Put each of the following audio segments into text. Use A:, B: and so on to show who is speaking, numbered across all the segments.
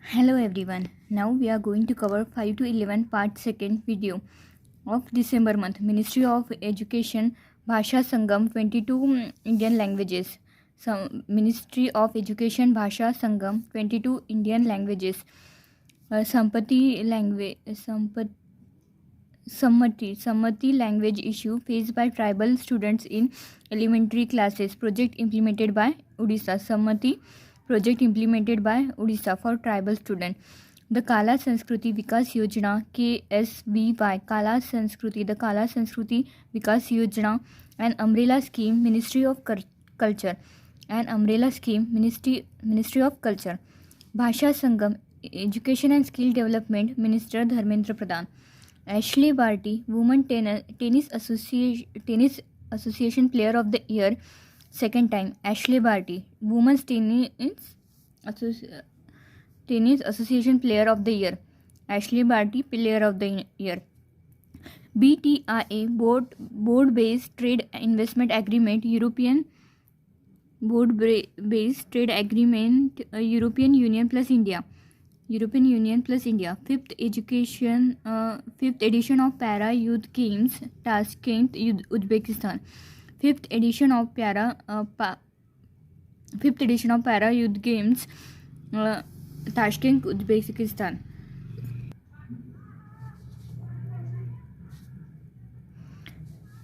A: Hello everyone. Now we are going to cover 5 to 11 part 2nd video of December month. Ministry of Education Bhasha Sangam 22 Indian languages. Ministry of Education Bhasha Sangam 22 Indian languages. Sampati language Sammati language issue faced by tribal students in elementary classes. Project implemented by Odisha. Sammati project implemented by Odisha for tribal students. The Kala Sanskriti Vikas Yojana KSVY Kala Sanskriti The Kala Sanskriti Vikas Yojana, an umbrella scheme, Ministry of Culture, an umbrella scheme, Ministry of Culture. Bhasha Sangam Education and Skill Development, Minister Dharmendra Pradhan. Ashley Barty, Women Tennis Association Player of the Year, second time. Ashley Barty, Women's Tennis Association Player of the Year. Ashley Barty, Player of the Year. BTIA, Board-Based Trade Investment Agreement, European Board-Based Trade Agreement, European Union plus India. Fifth edition of Para Youth Games, Tashkent, Uzbekistan. Fifth edition of Para Youth Games, Tashkent, Uzbekistan.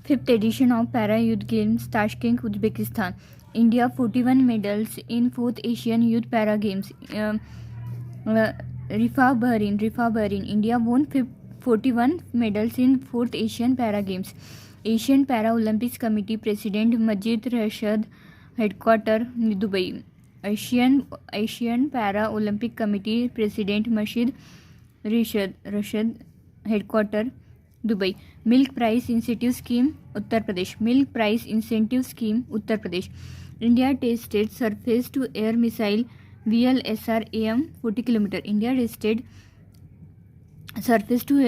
A: Fifth edition of Para Youth Games, Tashkent, Uzbekistan. India 41 medals in 4th Asian Youth Para Games. Rifa Bahrain. India won 41 medals in 4th Asian Para Games. Asian Para Olympics Committee President Majid Rashad, Headquarter Dubai. Asian Para Olympic Committee President Majid Rashad, Headquarter Dubai. Milk Price Incentive Scheme, Uttar Pradesh. Milk Price Incentive Scheme, Uttar Pradesh. India tested surface to air missile VLSR-AM 40 km. India tested surface to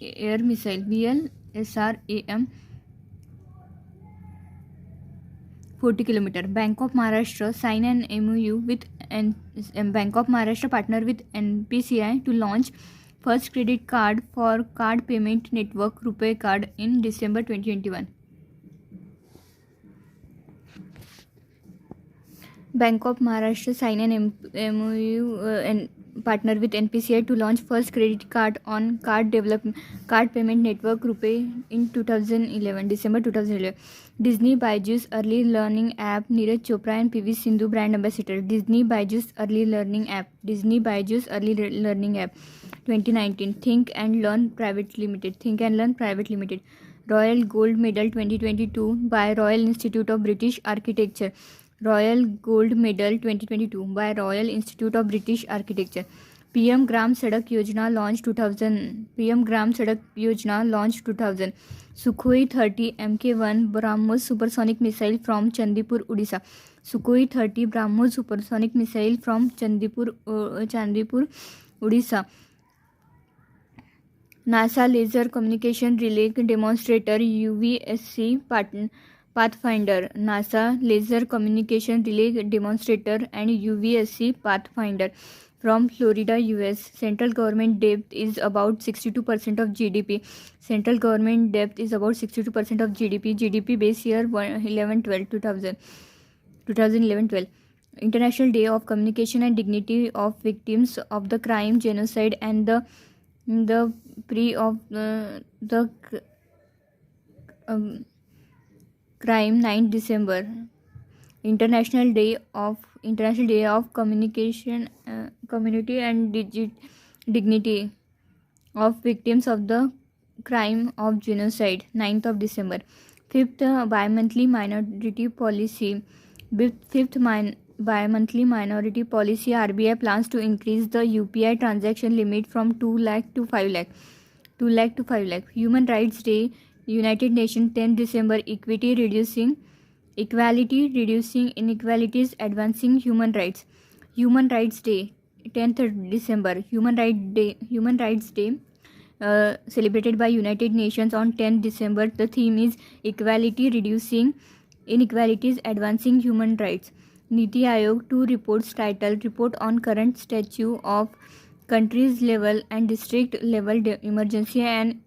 A: air missile VLSR-AM 40 km. Bank of Maharashtra sign an MOU with Bank of Maharashtra partner with NPCI to launch first credit card for card payment network RuPay Card in December 2021. Bank of Maharashtra sign an MOU and partner with NPCI to launch first credit card on card payment network RuPay in December 2011. Disney Byju's early learning app, Neeraj Chopra and PV Sindhu brand ambassador. Disney Byju's early learning app, 2019. Think and Learn Private Limited. Royal Gold Medal 2022 by Royal Institute of British Architecture. Royal Gold Medal 2022 by Royal Institute of British Architecture. PM Gram Sadak Yojana launched 2000. Sukhoi 30 Mk1 BrahMos supersonic missile from Chandipur, Odisha. Sukhoi 30 BrahMos supersonic missile from Chandipur, Odisha. NASA Laser Communication Relay Demonstrator UVSC Pathfinder. NASA Laser Communication Relay Demonstrator and UVSC Pathfinder from Florida, US. Central government debt is about 62% of GDP. GDP base year 2011-12. International Day of Communication and Dignity of Victims of the Crime, Genocide and the Pre of the Crime, 9 December. International Day of Communication, Community and Dignity of Victims of the Crime of Genocide, 9th of December. Fifth Bi-monthly Minority Policy. Bi-monthly Minority Policy. RBI plans to increase the UPI transaction limit from 2 lakh to 5 lakh. Human Rights Day, United Nations, 10 December. Equality reducing inequalities, advancing human rights. Human Rights Day, 10th December. Human Rights Day celebrated by United Nations on 10th December. The theme is equality, reducing inequalities, advancing human rights. Niti Aayog 2 reports titled Report on Current Status of Countries Level and District Level Emergency and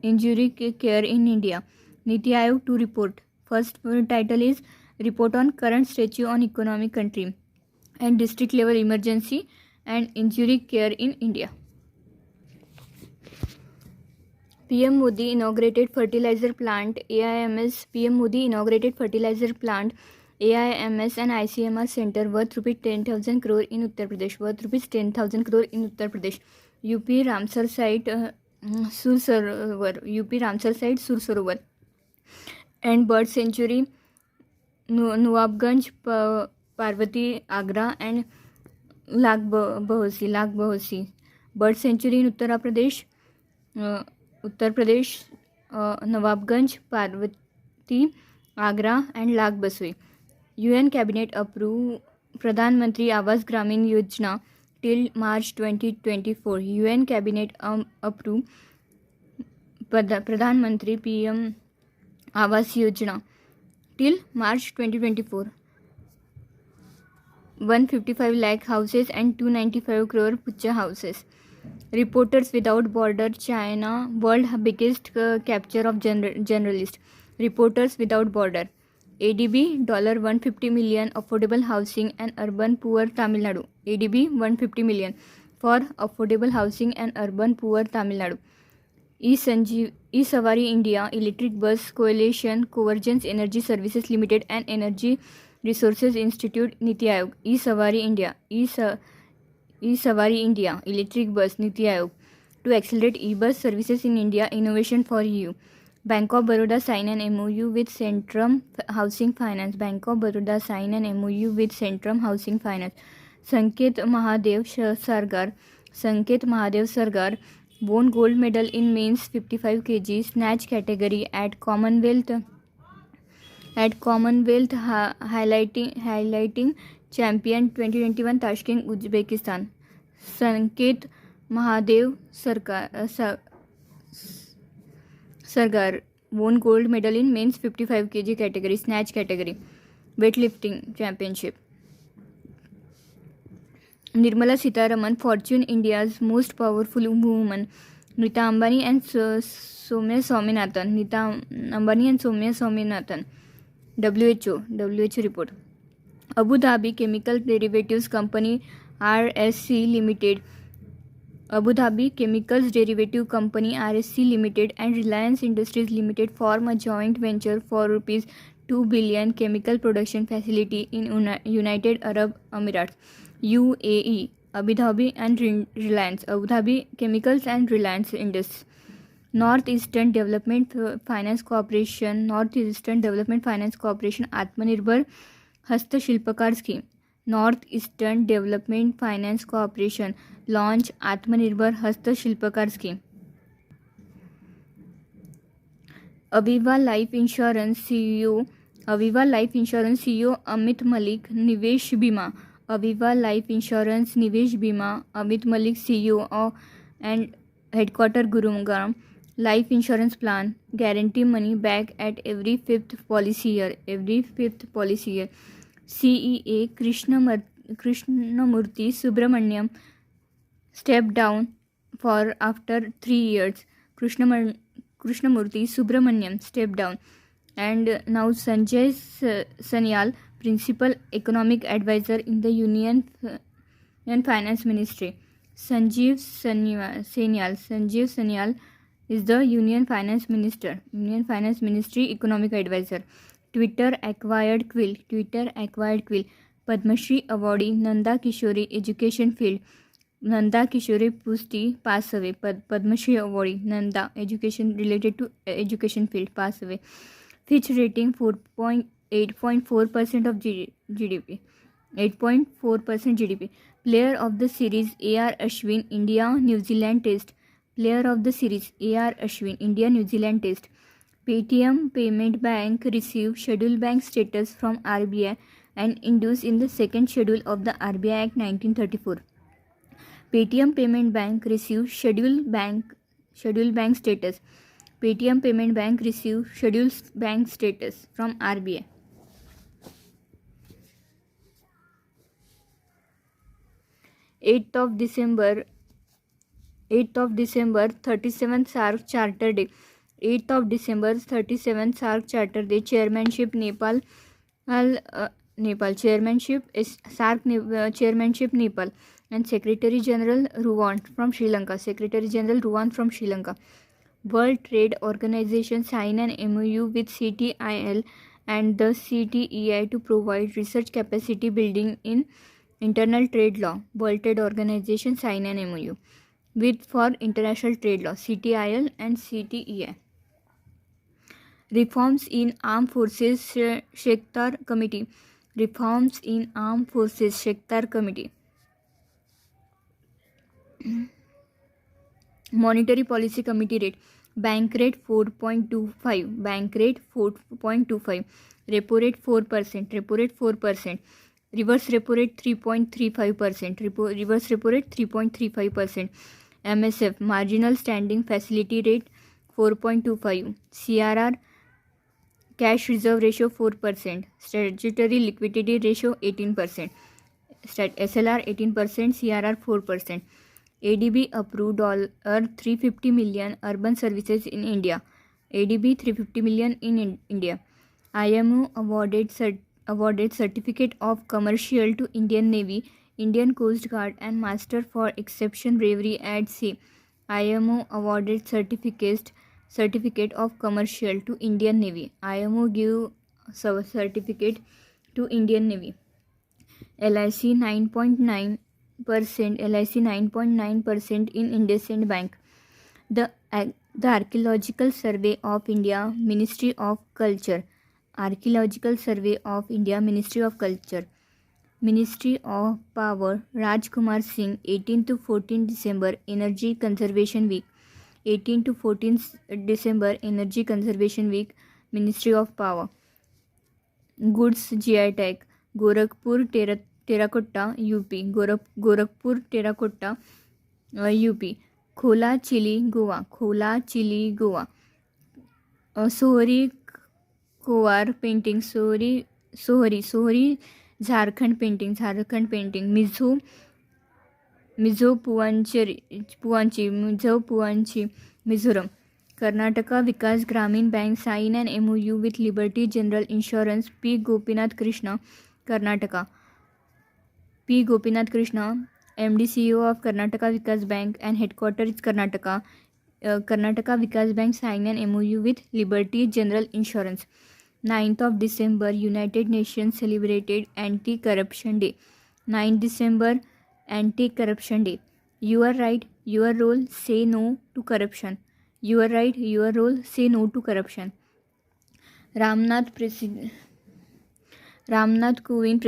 A: Injury Care in India. Niti Aayog 2 report. First title is Report on Current Status on Economic Country and District Level Emergency and Injury Care in India. PM Modi inaugurated fertilizer plant AIMS. PM Modi inaugurated fertilizer plant AIMS and ICMR center worth rupees 10,000 crore in Uttar Pradesh. Worth rupees 10,000 crore in Uttar Pradesh. UP Ramsar site Sursarovar. UP Ramsar site Sursarovar. And bird sanctuary Nawabganj, Parvati, Agra and Lag Bahosi. Bird sanctuary in Uttar Pradesh, Nawabganj, Parvati, Agra and Lag Basoi. UN Cabinet approved Pradhan Mantri Awas Gramin Yojana till March 2024. UN Cabinet approved Pradhan Mantri PM Awas Yojana till March 2024. 155 lakh houses and 295 crore Pucha houses. Reporters Without Border China world biggest capture of journalist. Reporters Without Border. ADB $150 million affordable housing and urban poor Tamil Nadu. ADB $150 million for affordable housing and urban poor Tamil Nadu. E-Savari India Electric Bus Coalition Convergence Energy Services Limited and Energy Resources Institute Niti Aayog. E-Savari India Electric Bus Niti Aayog to accelerate e-bus services in India. Innovation for EU. Bank of Baroda sign an MOU with Centrum Housing Finance. Bank of Baroda sign an MOU with Centrum Housing Finance. Sanket Mahadev Sargar won gold medal in men's 55 kg snatch category at Commonwealth highlighting champion 2021 Tashkent, Uzbekistan. Sanket Mahadev Sargar won gold medal in men's 55 kg category snatch category weightlifting championship. Nirmala Sitharaman Fortune India's most powerful woman. Nita Ambani and Soumya Swaminathan. WHO report. Abu Dhabi Chemical Derivatives Company RSC Limited. Abu Dhabi Chemicals Derivative Company RSC Limited and Reliance Industries Limited form a joint venture for rupees 2 billion chemical production facility in United Arab Emirates UAE. Abu Dhabi and Reliance. Abu Dhabi Chemicals and Reliance Industries. Northeastern Development Finance Corporation Atmanirbhar Hastashilpakar Scheme. Northeastern Development Finance Corporation launch Atmanirbhar Hastashilpakar Scheme. Aviva Life Insurance CEO Amit Malik Nivesh Bima. Aviva Life Insurance Nivesh Bima Amit Malik CEO and headquarter Gurugram. Life insurance plan guarantee money back at every fifth policy year. CEA Krishnamurthy Subramaniam stepped down for after 3 years. Krishnamurthy Subramaniam stepped down, and now Sanjay Sanyal, Principal Economic Advisor in the Union Finance Ministry. Sanjeev Sanyal is the Union Finance Ministry Economic Advisor. Twitter acquired Quill. Padma Shri awardee Nanda Kishore Education Field. Nanda Kishore Pusti pass away. Padma Shri awardee Nanda education related to education field pass away. Fitch rating 8.4% of GDP. 8.4% GDP. Player of the series AR Ashwin India New Zealand Test. Player of the series AR Ashwin India New Zealand Test. Paytm Payment Bank received scheduled bank status from RBI and induced in the second schedule of the RBI Act 1934. Paytm Payment Bank received scheduled bank status. Paytm Payment Bank received scheduled bank status from RBI. 8th of December 37th SAARC Charter Day. 8th of December 37th SAARC Charter Day. Chairmanship Nepal. Chairmanship is SAARC Chairmanship Nepal. And Secretary General Ruwan from Sri Lanka. World Trade Organization sign an MOU with CTIL and the CTEI to provide research capacity building in internal trade law. World Trade Organization sign an MOU with for international trade law, CTIL and CTEI. Reforms in Armed Forces Shekhar Committee. Monetary Policy Committee rate. Bank rate 4.25. Repo rate 4%. Reverse repo rate 3.35%. Reverse repo rate 3.35%. MSF marginal standing facility rate 4.25. CRR cash reserve ratio 4%. Statutory liquidity ratio 18%. SLR 18%. CRR 4%. ADB approved $350 million urban services in India. ADB $350 million in India. IMO awarded Certificate of Commercial to Indian Navy, Indian Coast Guard and Master for Exception Bravery at Sea. IMO awarded Certificate of Commercial to Indian Navy. IMO give certificate to Indian Navy. LIC 9.9%. LIC 9.9% in IndusInd Bank. The Archaeological Survey of India, Ministry of Culture. Archaeological Survey of India, Ministry of Culture. Ministry of Power, Rajkumar Singh, 18 to 14 December, Energy Conservation Week. 18 to 14 December, Energy Conservation Week, Ministry of Power. Goods GI tag. Gorakhpur Terracotta, UP. Gorakhpur Terracotta, UP. Khola Chili, Goa. Sohari Kowar painting. Sohari Jharkhand painting. Mizo Puanchi, Mizoram. Karnataka Vikas Gramin Bank sign an MOU with Liberty General Insurance. P. Gopinath Krishna, Karnataka. MD CEO of Karnataka Vikas Bank and headquarters is Karnataka. Karnataka Vikas Bank signed an MOU with Liberty General Insurance. 9th of December, United Nations celebrated Anti-Corruption Day. 9th December, Anti-Corruption Day. You are right, your role, say no to corruption. You are right, your role, say no to corruption. Ramnath Kovind,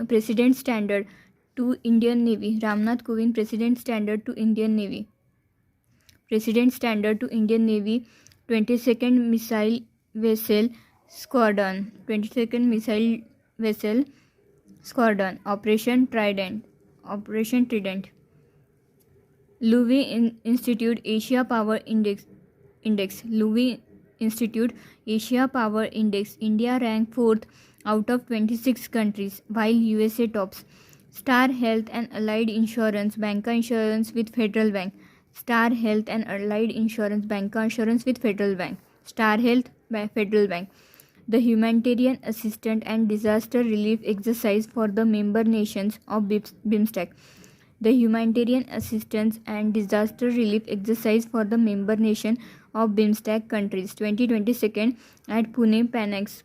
A: President Standard to Indian Navy. Ramnath Kovind, President Standard to Indian Navy. 22nd Missile Vessel Squadron. Operation Trident. Lowy Institute Asia Power Index. Lowy Institute Asia Power Index. India ranked 4th out of 26 countries, while USA tops. Star Health and Allied Insurance, Banca Insurance with Federal Bank. Star Health and Allied Insurance, Banca Insurance with Federal Bank. Star Health by Federal Bank. The Humanitarian Assistance and Disaster Relief Exercise for the member nations of BIMSTEC. The Humanitarian Assistance and Disaster Relief Exercise for the member nation of BIMSTEC countries. 2022 at Pune, Panex.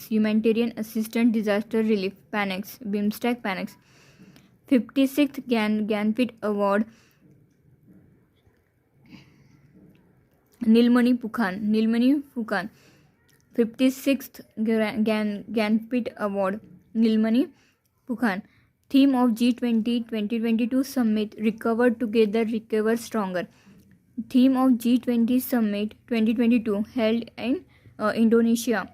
A: Humanitarian Assistance Disaster Relief, Panex, BIMSTEC, Panex. 56th Gyanpit Award, Nilmani Phukan. 56th Gyanpit Award, Nilmani Phukan. Theme of G20 2022 Summit, Recover Together, Recover Stronger. Theme of G20 Summit 2022 held in Indonesia.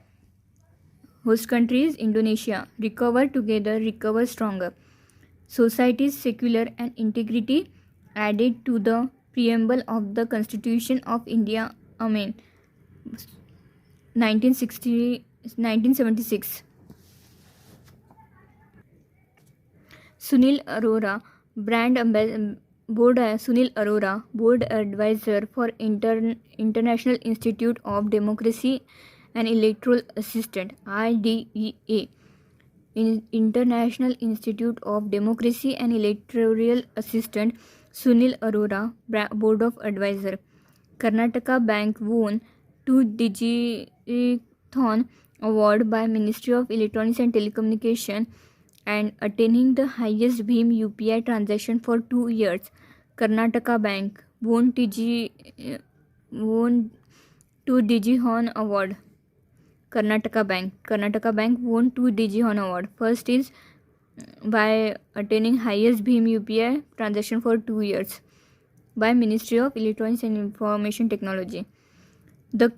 A: Host country is Indonesia. Recover Together, Recover Stronger. Society's secular and integrity added to the preamble of the Constitution of India. Amen. 1976. Sunil Arora, Sunil Arora, Board Advisor for International Institute of Democracy and Electoral Assistant (IDEA), International Institute of Democracy and Electoral Assistant Sunil Arora, Board of Advisor. Karnataka Bank won 2 Digithon Award by Ministry of Electronics and Telecommunication and attaining the highest Bhim UPI transaction for 2 years. Karnataka Bank won 2 Digihon Award. Karnataka Bank won 2 Digihon Award. First is by attaining highest Bhim UPI transaction for 2 years by Ministry of Electronics and Information Technology. The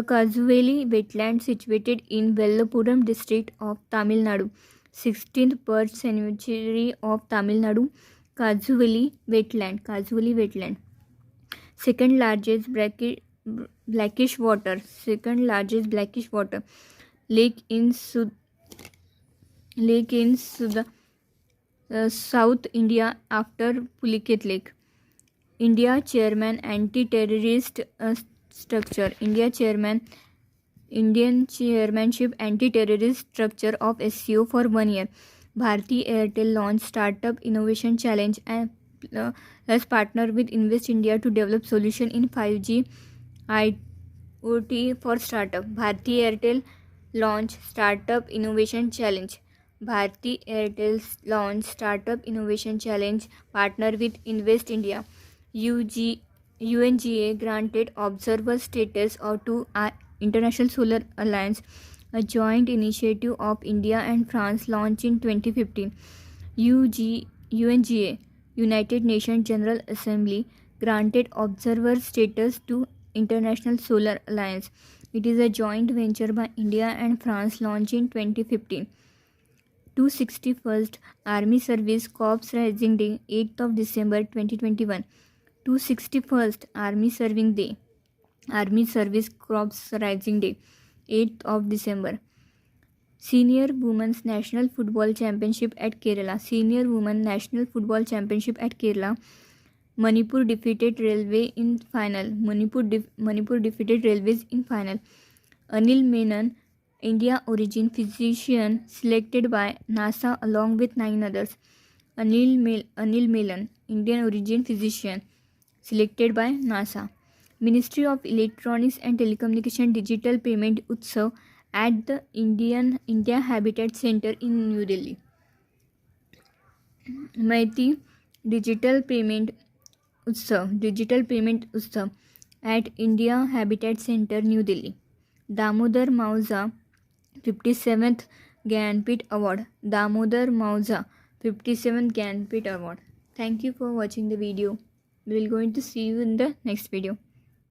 A: Kazuveli wetland situated in Vellapuram district of Tamil Nadu. 16th birth sanctuary of Tamil Nadu. Kazuveli wetland. Second largest blackish water. Lake in South India after Puliket Lake. India Chairman Anti-Terrorist Structure. Indian Chairmanship Anti-Terrorist Structure of SCO for 1 year. Bharti Airtel launched Startup Innovation Challenge and has partnered with Invest India to develop solution in 5G IoT for startup. Bharti Airtel launched Startup Innovation Challenge. Bharti Airtel's launch Startup Innovation Challenge partner with Invest India. UNGA granted observer status to International Solar Alliance, a joint initiative of India and France launched in 2015. UNGA, United Nations General Assembly, granted observer status to International Solar Alliance. It is a joint venture by India and France launched in 2015. 261st Army Service Corps Rising Day, 8th of December 2021. 261st Army Service Corps Rising Day, 8th of December. Senior Women's National Football Championship at Kerala. Manipur defeated Railways in final. Anil Menon, India origin physician selected by NASA along with 9 others. Anil Menon, Indian origin physician selected by NASA. Ministry of Electronics and Telecommunication Digital Payment Utsav at the India Habitat Center in New Delhi. Maiti Digital Payment Utsav at India Habitat Center, New Delhi. Damodar Mauza 57th Gyanpith Award. Thank you for watching the video. We will going to see you in the next video.